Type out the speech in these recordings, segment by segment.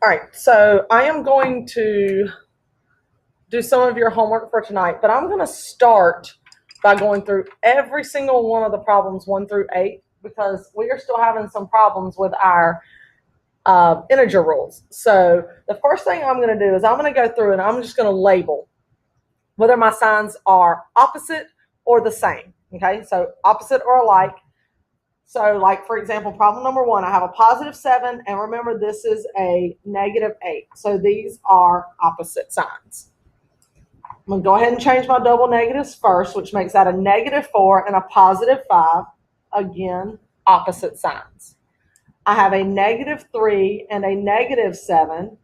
All right, so I am going to do some of your homework for tonight, but I'm going to start by going through every single one of the problems 1 through 8 because we are still having some problems with our integer rules. So the first thing I'm going to do is I'm going to go through and I'm just going to label whether my signs are opposite or the same. Okay, so opposite or alike. So like, for example, problem number 1, I have a positive 7, and remember this is a negative 8. So these are opposite signs. I'm going to go ahead and change my double negatives first, which makes that a negative 4 and a positive 5. Again, opposite signs. I have a negative 3 and a negative 7.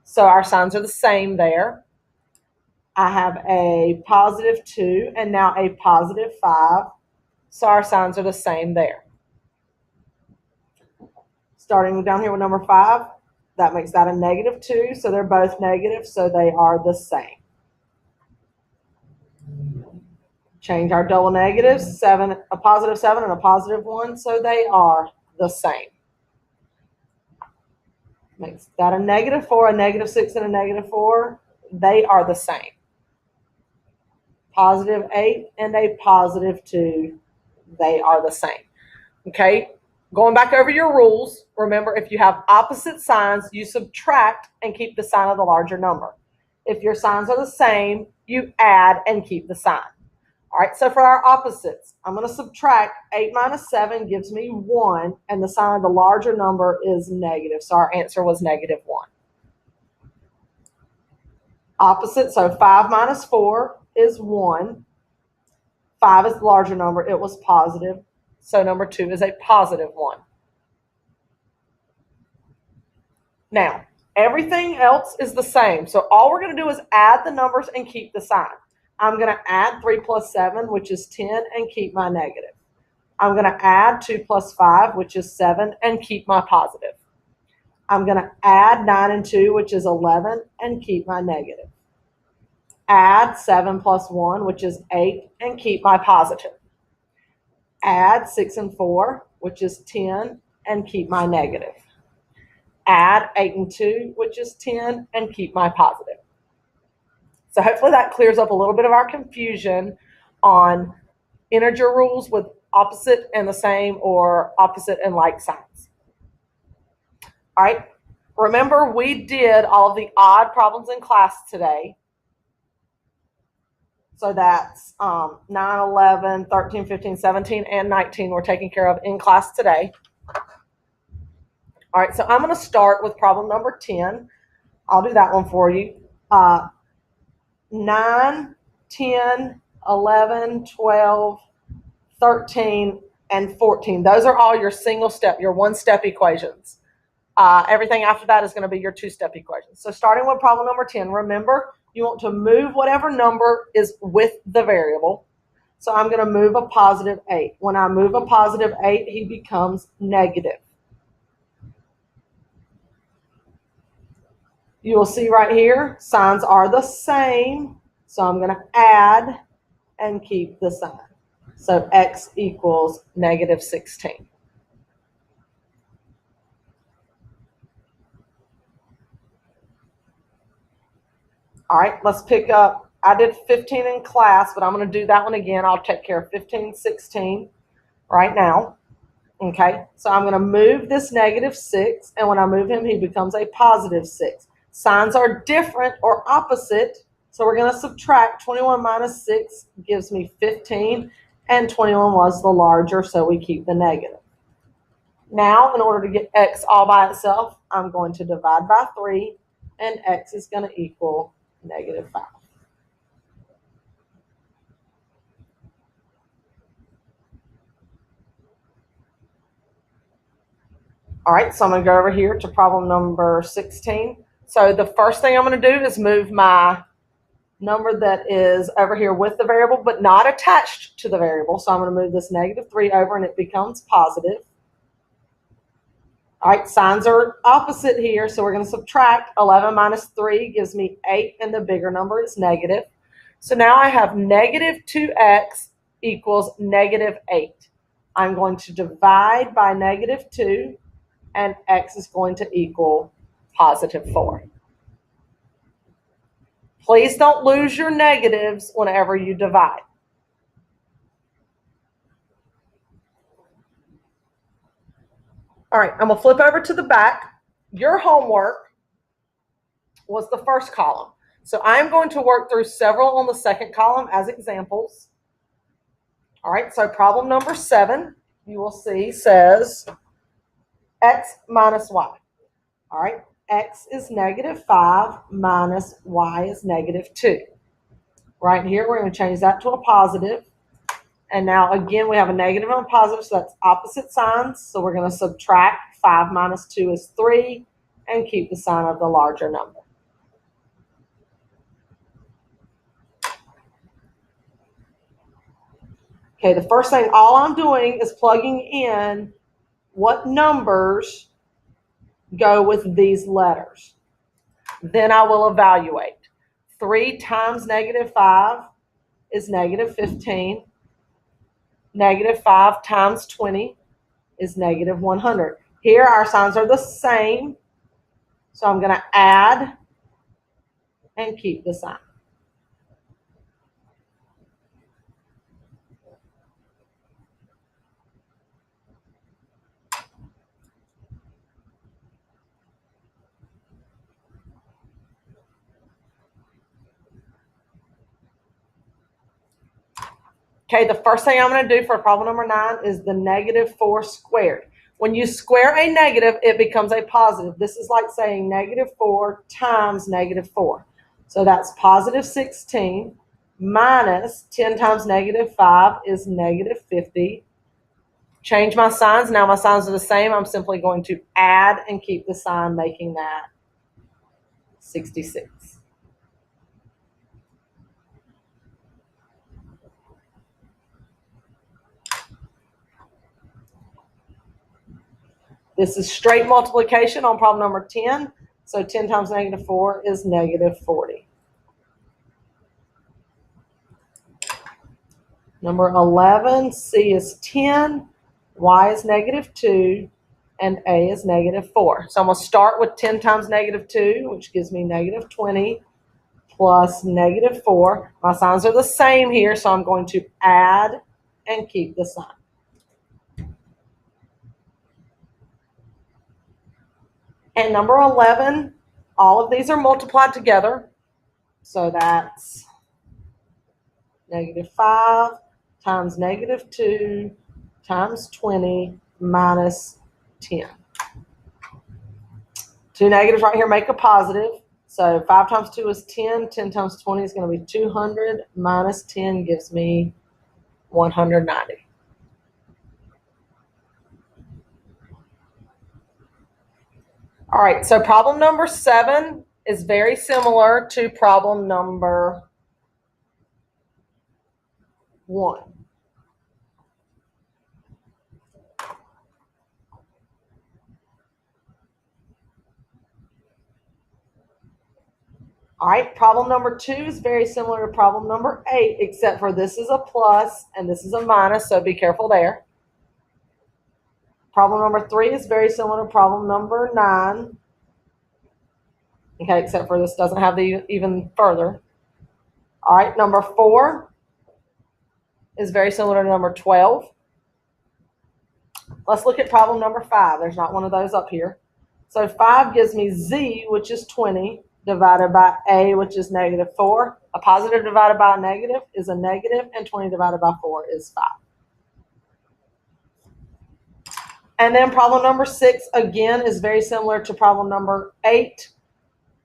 So our signs are the same there. I have a positive 2 and now a positive 5. So our signs are the same there. Starting down here with number 5, that makes that a negative 2. So they're both negative, so they are the same. Change our double negatives, a positive 7 and a positive 1, so they are the same. Makes that a negative 4, a negative 6, and a negative 4. They are the same. Positive 8 and a positive 2. They are the same. Okay, going back over your rules, remember if you have opposite signs, you subtract and keep the sign of the larger number. If your signs are the same, you add and keep the sign. All right, so for our opposites, I'm going to subtract 8 minus 7 gives me 1, and the sign of the larger number is negative. So our answer was negative 1. Opposite, so 5 minus 4 is 1. 5 is the larger number. It was positive. So number 2 is a positive 1. Now, everything else is the same. So all we're going to do is add the numbers and keep the sign. I'm going to add 3 plus 7, which is 10, and keep my negative. I'm going to add 2 plus 5, which is 7, and keep my positive. I'm going to add 9 and 2, which is 11, and keep my negative. Add 7 plus 1, which is 8, and keep my positive. Add 6 and 4, which is 10, and keep my negative. Add 8 and 2, which is 10, and keep my positive. So hopefully that clears up a little bit of our confusion on integer rules with opposite and the same or opposite and like signs. All right, remember we did all of the odd problems in class today. So that's 9, 11, 13, 15, 17, and 19 we're taking care of in class today. All right, so I'm going to start with problem number 10. I'll do that one for you. 9, 10, 11, 12, 13, and 14. Those are all your single step, your one-step equations. Everything after that is going to be your two-step equations. So starting with problem number 10, remember, you want to move whatever number is with the variable. So I'm going to move a positive 8. When I move a positive 8, he becomes negative. You will see right here, signs are the same. So I'm going to add and keep the sign. So x equals negative 16. All right, let's pick up. I did 15 in class, but I'm going to do that one again. I'll take care of 15, 16 right now. Okay, so I'm going to move this negative 6, and when I move him, he becomes a positive 6. Signs are different or opposite, so we're going to subtract. 21 minus 6 gives me 15, and 21 was the larger, so we keep the negative. Now, in order to get x all by itself, I'm going to divide by 3, and x is going to equal negative 5. All right, so I'm going to go over here to problem number 16. So the first thing I'm going to do is move my number that is over here with the variable, but not attached to the variable. So I'm going to move this negative 3 over, and it becomes positive. All right, signs are opposite here, so we're going to subtract. 11 minus 3 gives me 8, and the bigger number is negative. So now I have negative 2x equals negative 8. I'm going to divide by negative 2, and x is going to equal positive 4. Please don't lose your negatives whenever you divide. All right, I'm going to flip over to the back. Your homework was the first column. So I'm going to work through several on the second column as examples. All right, so problem number 7, you will see, says x minus y. All right, x is negative 5 minus y is negative 2. Right here, we're going to change that to a positive. And now, again, we have a negative and a positive, so that's opposite signs. So we're going to subtract 5 minus 2 is 3 and keep the sign of the larger number. Okay, the first thing, all I'm doing is plugging in what numbers go with these letters. Then I will evaluate. 3 times negative 5 is negative 15. Negative 5 times 20 is negative 100. Here our signs are the same, so I'm going to add and keep the sign. Okay, the first thing I'm going to do for problem number 9 is the negative 4 squared. When you square a negative, it becomes a positive. This is like saying negative 4 times negative 4. So that's positive 16 minus 10 times negative 5 is negative 50. Change my signs. Now my signs are the same. I'm simply going to add and keep the sign, making that 66. This is straight multiplication on problem number 10. So 10 times negative 4 is negative 40. Number 11, C is 10, Y is negative 2, and A is negative 4. So I'm going to start with 10 times negative 2, which gives me negative 20, plus negative 4. My signs are the same here, so I'm going to add and keep the sign. And number 11, all of these are multiplied together. So that's negative 5 times negative 2 times 20 minus 10. 2 negatives right here make a positive. So 5 times 2 is 10. 10 times 20 is going to be 200. Minus 10 gives me 190. All right, so problem number 7 is very similar to problem number 1. All right, problem number 2 is very similar to problem number 8, except for this is a plus and this is a minus, so be careful there. Problem number 3 is very similar to problem number 9. Okay, except for this doesn't have the even further. All right, number 4 is very similar to number 12. Let's look at problem number 5. There's not one of those up here. So 5 gives me Z, which is 20, divided by A, which is negative 4. A positive divided by a negative is a negative, and 20 divided by 4 is 5. And then problem number 6, again, is very similar to problem number 8,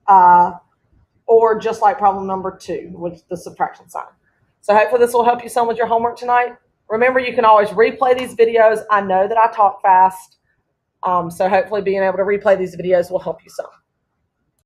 or just like problem number 2 with the subtraction sign. So hopefully this will help you some with your homework tonight. Remember, you can always replay these videos. I know that I talk fast, so hopefully being able to replay these videos will help you some.